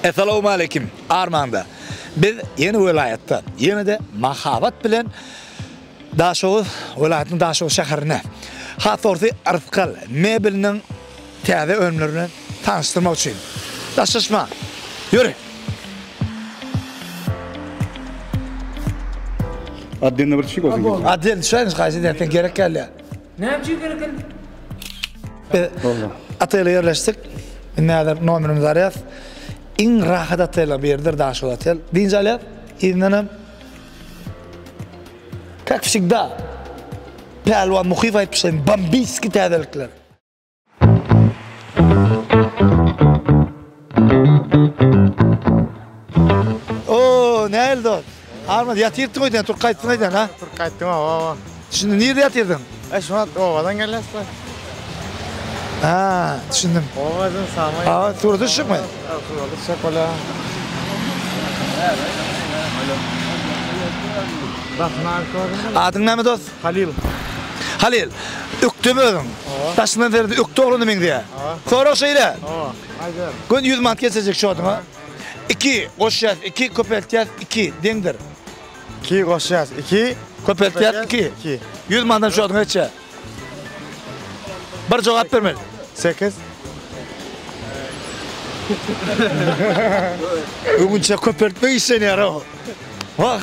Assalamu alaykum. Armanda. Biz yeni vilayatdan, yeni de mahabat bilen Daşoğuz vilayatının Daşoğuz şäherine hatorty Arfkal mebilinin täze önlerini tanıştırmak için. Daşlaşma. Yürü. Adden bir şey olsun. Adden şöyle qaysı derken gerek geldi. Ne yapacak gerek? Atayla yerleştik. Näder nomerimiz arayaz. İn rahat atayla bir yerdir Daşoğuz atel. Deyince alayaz. İzlenim. Как всегда. Пәлуан Мұхиф айтпышын бомбийский тәділіктер. Oo, ne oldu? Armad yatırdın oydan, tur kayıttın oydan ha? Tur kayıttım ama. Şimdi nerede yatırdın? Şu an ovadan gelmez mi? Ha, düşündüm. Ovazın sağmayı. Aa, turda çıkma. Turda çıkma. Adın ne mi dost? Halil. Halil. Üktüm ödüm. Taşından verdi, üktü oğlunu min diye. Sonra şeyle. Haydi. Gün 100 mant geçecek şu adına. 2 koşacağız, 2 köpelteceğiz, 2 dengdir. 2 koşacağız, 2 köpelteceğiz, 2. 100 mantdan şu adına geçe. Bir cevap vermeli. 8. Bugünçe köpeltme işini yara o. Vah.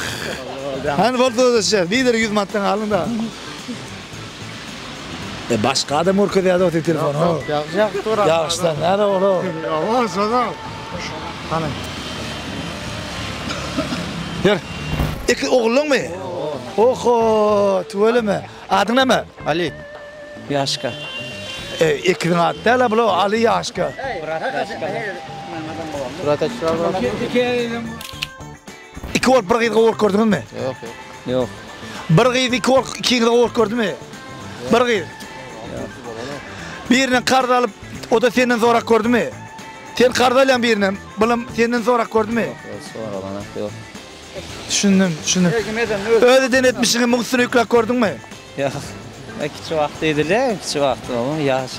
Hani oldu da şey, lider 100 mantdan alın da. Başka adam orkada o telefonu. Yağacak dur. Yağıştan nerede oğlum? Yavaş adam. Hani. Yer. İki oğlun mu? Oho, tuvalı mı? Adın ne mi? Ali. Yaşka. İkinin adı da la blo Ali Yaşka. Murat Açlar var. İki ol bir gıydı ork gördün mü? Yok. Yok. Bir gıydı iki ol iki gıydı ork gördün mü? Bir gıydı. Birinin karda alıp o da senden zorak gördü mü? Sen karda alan birinin, bilim senden zorak gördü mü? Yok. Düşündüm. Öyle denetmişsin, mutlusunu yüklek gördün mü? Yok. Küçük vakti edilir, küçük vakti ama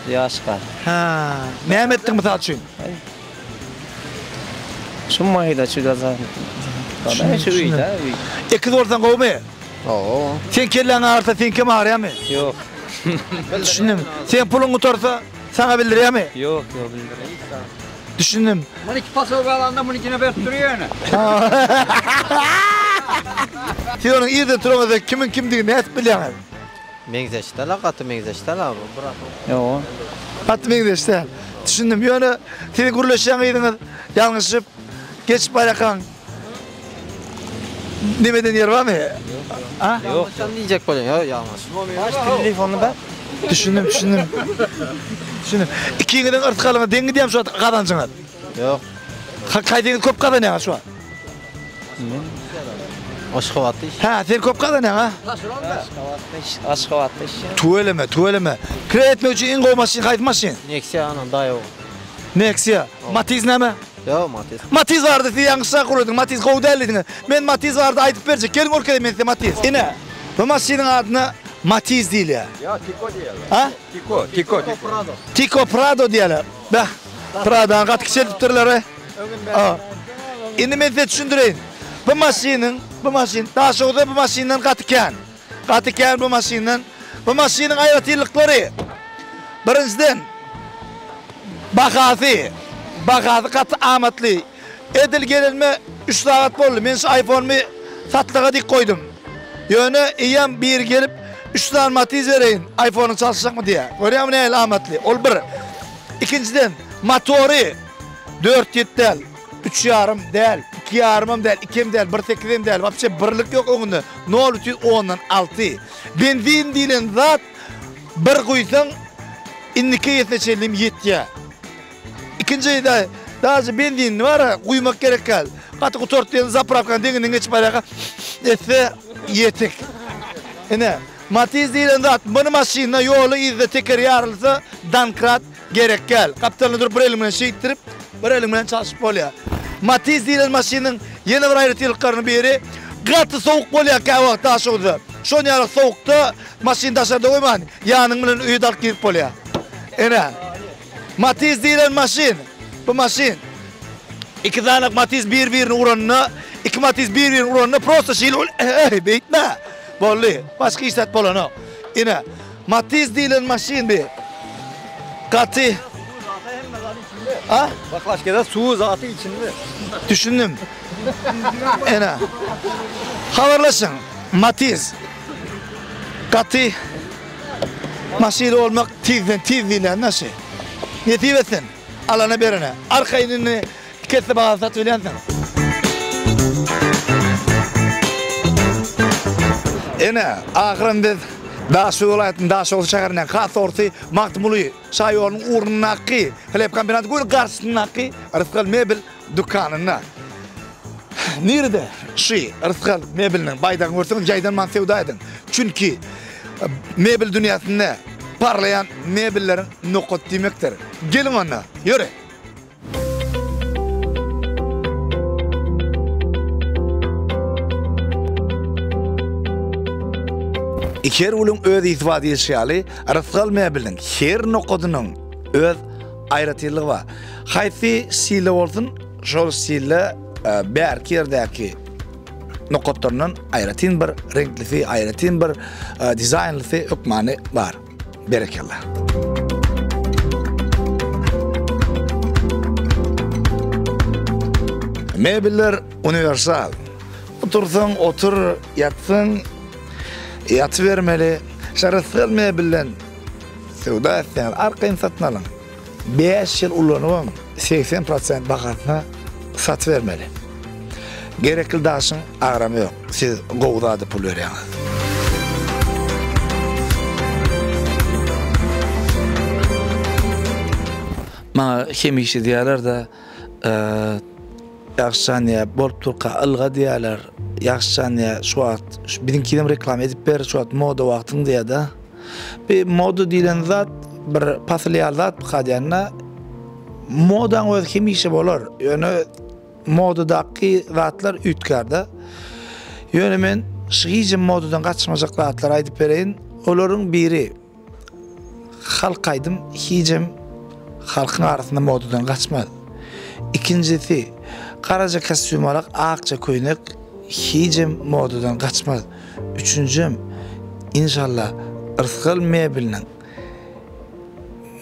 yaşka. Ha, ne ettin misal için? Şu mayda çıkacak. İki zorsan kovma. Oo. Sen kellen ağırsa sen kim ağrıya mı? Yok. Düşündüm. Sen pulun tutarsa sana bildiriyor mu? Yok bildirim. Düşündüm. Bunu iki pasok alanda bunu ikine berttiriyor yani. Sen onun iyi de turamazsa kimin kimdiğini net biliyorsun. Mengzeşte la katı mengzeşte la bu. Bırak. Yok. Atmayın da işte. Düşündüm. Yani seni gurlaşan iydiniz. Yanlışıp geç bayrakan. Demeden yer var mı? Ha? Yok. Sen diyecek böyle ya yanlış. Kaç telefonu ben? Düşündüm. İkininden ırt kalına dengi diyem şu an kadancına. Yok. Kaydını köp kadanıyor şu an. Aşkı vattı iş. Ha, sen köp kadanıyor ha? Aşk vattı. Tuveleme. Kire etmek için in kovmasın, kayıtmasın. Neksiya anan daha yok. Nexiya. Matiz ne mi? Yok Matiz. Matiz vardı, siz yanlışlığa kuruyordun. Matiz kovdu elledin. Ben Matiz vardı, aytıp verecek. Gelin orkada ben size Matiz. İne. Bu masinin adına Matiz değil ya. Ya Tiko diyorlar. Ha? Tiko. Tico Prado diyorlar. Bak. Prado'nun katı kişiletiptirler. İni ben size düşündüreyim. Bu masin, daha sonra bu masinden katıken bu masinden, bu masinin ayrıtılıkları. Birinciden, bakası katı amatlı. Edil gelilme 3 saat oldu. Ben şu iPhone'u satlığa dik koydum. Yöne iyiyem bir gelip 3 tane matiz vereyim. iPhone'un çalışacak mı diye. Görüyor musun ne amatlı? Ol bir. İkinciden, motoru 4 del. 3 yarım del, 2 yarımım del, 2'm del, 1.8'im del. Vapşe birlik yok onunla. Ne olur ki 10'dan 6. Benzin dilen zat bir koysan innike yetneçelim yetiye. İkinci de daha benzin var ya kuymak gerek kal. Katı kutortlayan zapravkan denginin geç baraka etse yetik. Ne? Matiz dilen zat bunu maşinle yolu izle teker yarılsa dankrat gerek kal. Kaptanı dur bir elimle şey ittirip bir elimle çalışıp oluyor. Matiz dilen maşinin yeni bir ayrıtılıklarını biri katı soğuk oluyor kahvaltı taşıdı. Şon yarık soğukta maşin taşıda koyman yanının üyü dalk girip oluyor. Matiz dilen maşin bu maşin İki tane Matiz bir-birinin uğranına, iki Matiz bir-birinin uğranına prosta şiil beytme. Bolli, başka işlet bolan o. Yine, Matiz deyilen maşin bir. Katı. Ha? Baklaşkada su zatı içinde. Düşündüm. Yine. Havarlaşın. Matiz. Katı. Maşin olmak tizden nasıl? Ne tivesin? Alana berene. Arkayını kesse bağızat öyleysen. Yine, ahırın biz Daşı olaytın, Daşı ol şəhərindən qat orta Maktumulu Şayolun uğrunun haqqı, Xilep kombinatı qoyun qarşısının haqqı Rıfqal Mebel dükkanına. Nerede? Rıfqal Mebel'nin baydan görsün, caydan man sevdaydın. Çünkü mebel dünyasında parlayan mebellerin nokot demektir. Gelin ona, yürü. İker ulun öz istifade edişiyali, Rıfqal Mebel'in her nokodunun öz ayrıtılığı var. Haysi sile olsun, şol sile belki yerdeki nokotlarının ayrıtın bir renklisi, ayrıtın bir dizaynlısı hükmanı var. Berekallah. Mebeller universal. Otursun, otur, yatsın, yatı vermeli. Rıfqal Mebel'in sevda etsen, arkayın satın alın. 5 yıl ulanıvam, 80% bakatına sat vermeli. Gerekli daşın ağramı yok. Siz qoğdadı pul veriyorsunuz. Bana hemişe diyorlar da yaxşaniye bolup turqa ılğa diyorlar. Yaxşaniye şu at bizimkiden reklam edip ber şu at moda vaqtın diye de. Bir moda diyen zat bir pasyal zat qadyanna modan öz hemişe bolar. Yani modadaki zatlar ütkarda. Yani men şiicim modadan kaçmayacak zatlar aydıp bereyin. Oların biri halkaydım, hicim halkın arasında modadan kaçmadı. İkincisi karaca kostüm olarak ağakça koyunak hicim modadan kaçmadı. Üçüncüm inşallah Rıfqal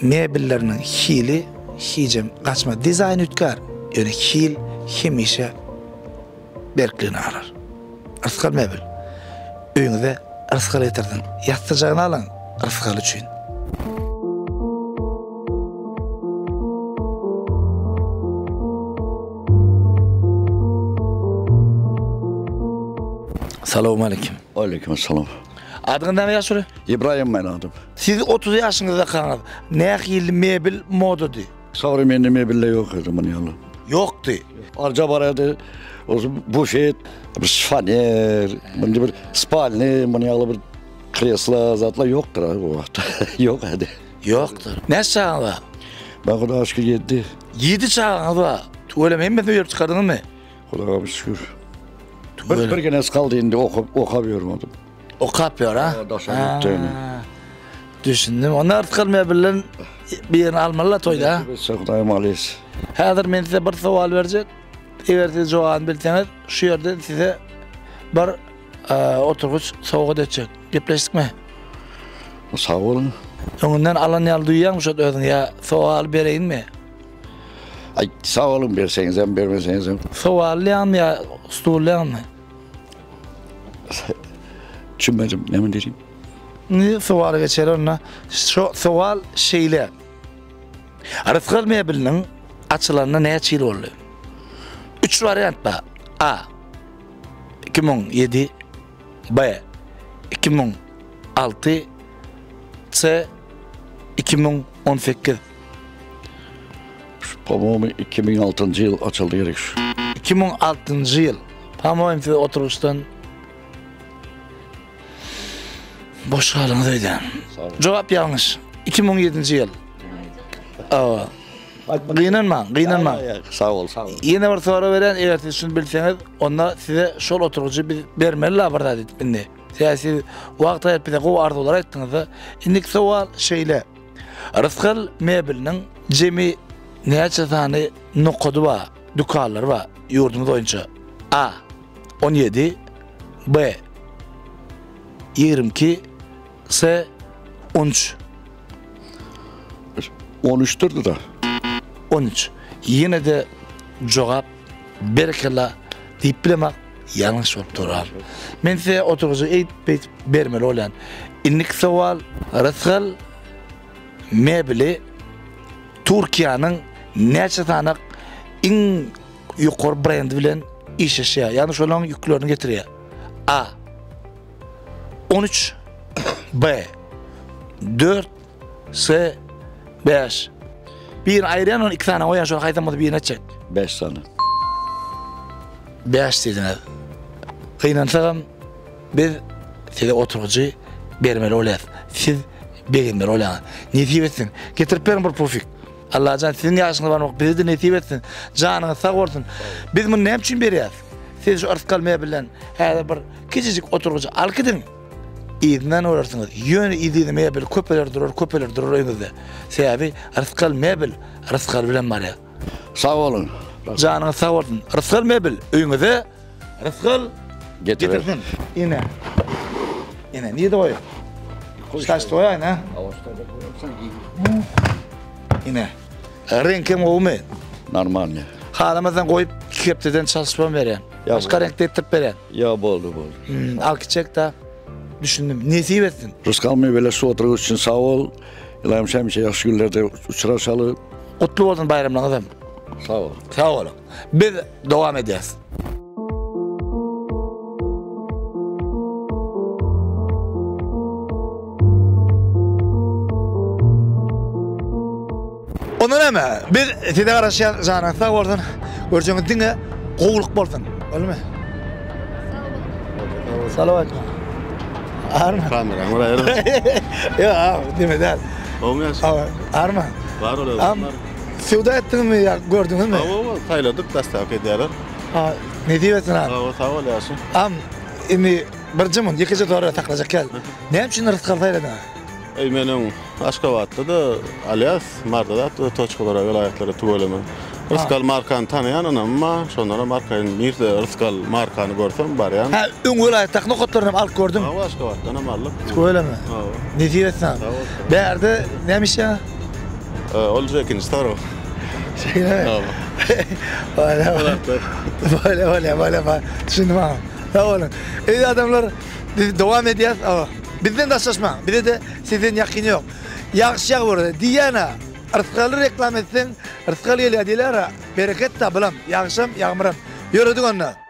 mebellerinin hili hicim kaçmadı. Dizayn ütkar. Yani hil hemişe berkliğini arar. Rıfqal Mebel. Öyünüze Rıfqal etirdin. Yatacağını alın Rıfqal üçün. Selamun aleyküm. Aleykümselam. Adın ne yaşıyor? İbrahim ben adım. Siz 30 yaşınızda kalınız. Ne hil mebel moda di? Savrimenli mebille yok o zaman yalı. Yoktu. Arca baradı. O bu şey bir şifaner, bir spalni, bana yalı bir kresla zatla yoktur abi bu vakti. Yok hadi. Yoktur. Ne çağın var? Ben kuda aşkı 7. 7 çağın var. Öyle mi? Ben de çıkardın mı? Kuda bir şükür. Bir gene kaldı indi okabıyorum adım. O kapıyor ha? Daşa gittiğini. Düşündüm. Onlar Rıfqal Mebel'in bir yerini almalılar toyda ha? Kudayım aleyhiz. Hazır men size bir sual verecek. Eğer siz cevabını bilseniz şu yerde size bir oturguç soğuk edecek. Gepleştik mi? Sağ olun. Onundan alan yal duyuyan şu özün ya sual vereyim mi? Ay sağ olun verseniz hem vermeseniz hem. Suallayan mı ya stullayan mı? Düşünmedim ne mi diyeyim? Ne sual geçer ona? Şu sual şeyle. Rıfqal Mebel'in açılarına ne açıyla oluyor? 3 varyant var. A. 2007 B. 2006 C. 2018 Pamuğum 2006. yıl açıldı gerek şu. 2006 yıl. Pamuğum size oturuştan boş halınız öyle. Cevap yanlış. 2007 yıl. Aa. Kıynanma. Sağ ol, sağ ol. Yine bir soru veren, eğer siz şunu bilseniz, onda size şol oturucu vermeli labarda dedik bindi. Siz vaqt ayıp bize qoğu arzu olarak ettiniz. İndik sual şeyle. Rıfqal Mebel'in cemi neçe tane nokodu var? dükkanlar var yurdumuz boyunca. A 17, B 22, C 13. 13'tür da. 13. Yine de cevap berkala deyip bilemek yanlış olup durar. Men size oturucu eğitip vermeli olan innik sual rızkıl mebeli Türkiye'nin neçe tanık en yukarı brandi bilen iş eşya. Yani şolan yüklerini getiriyor. A 13, B 4, C 5. Bir ayran on 2 tane oyan şolan haytamadı birine çek. 5 tane. 5 dedine. Kıynansam biz size oturucu vermeli olayız. Siz beğenmeli olayız. Nesip etsin. Getirip verin bir profik. Allah can sizin yaşınız var mı? Bizi de nesip etsin. Canınız sağ olsun. Biz bunu ne için veriyoruz? Siz şu arz kalmaya bilen her bir küçücük oturucu al gidin. İzinden uğrarsınız. Yönü izlemeye bil. Köpeler durur önünüzde. Sebebi arz kalmaya bil. Arz kalbilen var ya. Sağ olun. Canınız sağ olsun. Arz kalmaya bil. Önünüzde arz kal. Getirir. Getirsin. Yine. Yine. Niye de oyu? Kaçtı oyu ha? Yine. Renkim oğumu. Normal ya. Halamazdan koyup kepteden çalışmam veren. Ya Başka bu- renkte ettirip veren. Ya boldu. Al çek da düşündüm. Nesip etsin. Rızkalmayı böyle su oturuğu için sağ ol. İlayim sen bir şey yaxşı günlerde uçuraşalı. Kutlu olsun bayramlarınız. Sağ ol. Sağ olun. Biz devam edeceğiz. Ondan ama biz size karışan zaten sağ olsun. Göreceğiniz dinle kovuluk bolsun. Öyle mi? Salavat. Arma. Kameram var ayarlı. Ya deme der. Olmuyor. Arma. Var öyle. Am sevda ettin mi ya gördün mü? Hava tayladık destek ederler. Ha ne diyorsun abi? Hava sağ ol Yasin. Am ini berjamun yekice doğru takılacak gel. Ne için rızkal faydalı? Ey menin Aşgabat'ta da alias Marda'da da toçkolara vilayetlara tuğulama. Rızkal markanı tanıyan ama şonlara markanın bir de Rızkal markanı görsem var yani. Ha ün vilayet takno kotlarını al gördüm. Hava Aşgabat'tan amallık. Öyle mi? Hava. Ne diyorsun? Berde neymiş ya? Olacak ikinci soru. Şey ne? Hava. Böyle. Düşündüm ha. Sağ olun. İyi adamlar biz devam ediyoruz ama bizden de şaşma. Bize de sizin yakını yok. Yakışacak burada. Diyana rızkalı reklam etsin. Rızkalı ile dilara bereket de bulam. Yakışam, yağmuram. Yürüdük onunla.